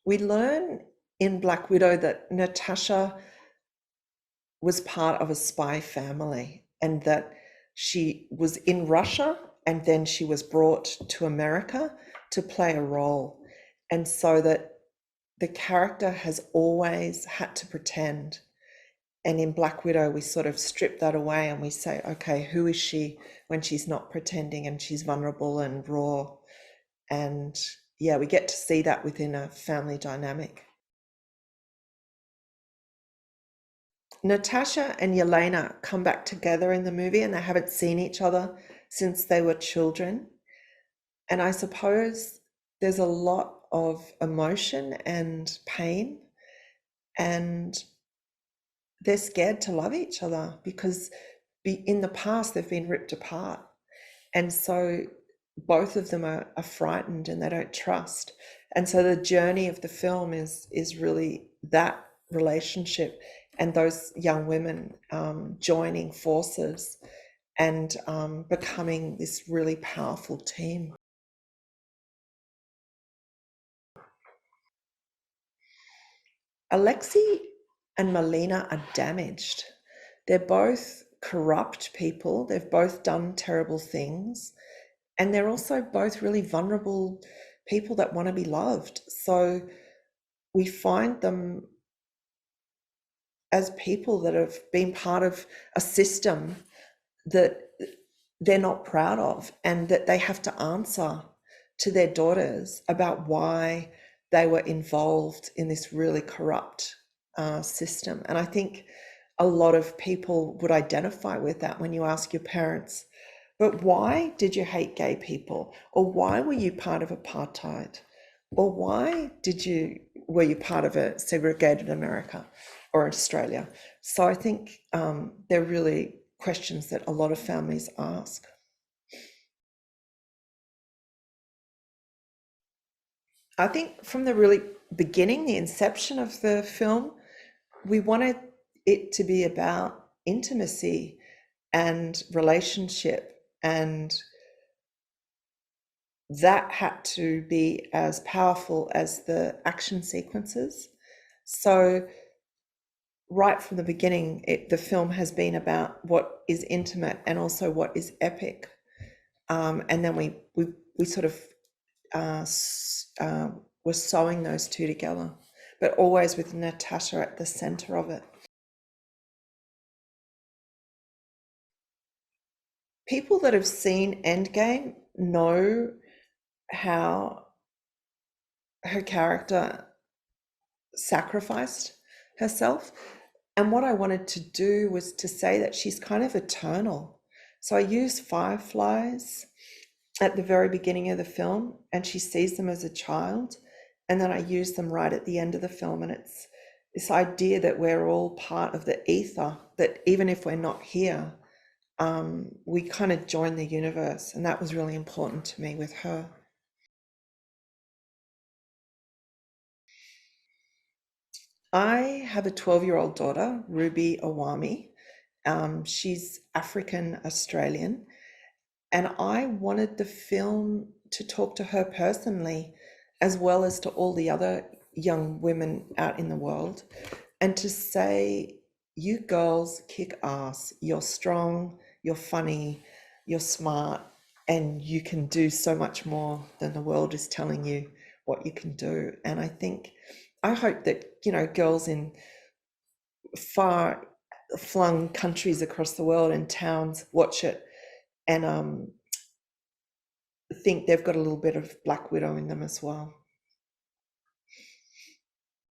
we learn in Black Widow that Natasha was part of a spy family and that she was in Russia and then she was brought to America to play a role. And so that the character has always had to pretend. And in Black Widow, we sort of strip that away and we say, okay, who is she when she's not pretending and she's vulnerable and raw? And yeah, we get to see that within a family dynamic. Natasha and Yelena come back together in the movie and they haven't seen each other since they were children. And I suppose there's a lot of emotion and pain, and they're scared to love each other because in the past they've been ripped apart. And so both of them are frightened and they don't trust. And so the journey of the film is really that relationship and those young women joining forces and becoming this really powerful team. Alexei and Melina are damaged. They're both corrupt people. They've both done terrible things. And they're also both really vulnerable people that want to be loved. So we find them as people that have been part of a system that they're not proud of and that they have to answer to their daughters about why they were involved in this really corrupt system. And I think a lot of people would identify with that when you ask your parents, but why did you hate gay people? Or why were you part of apartheid? Or why were you part of a segregated America or Australia? So I think they're really questions that a lot of families ask. I think from the really beginning, the inception of the film, we wanted it to be about intimacy and relationship, and that had to be as powerful as the action sequences. So right from the beginning, the film has been about what is intimate and also what is epic. And then we sort of were sewing those two together, but always with Natasha at the center of it. People that have seen Endgame know how her character sacrificed herself. And what I wanted to do was to say that she's kind of eternal. So I used fireflies at the very beginning of the film, and she sees them as a child. And then I use them right at the end of the film. And it's this idea that we're all part of the ether, that even if we're not here, we kind of join the universe. And that was really important to me with her. I have a 12-year-old daughter, Ruby Awami. She's African Australian. And I wanted the film to talk to her personally, as well as to all the other young women out in the world, and to say, you girls kick ass. You're strong, you're funny, you're smart, and you can do so much more than the world is telling you what you can do. And I hope that, girls in far flung countries across the world and towns watch it and think they've got a little bit of Black Widow in them as well.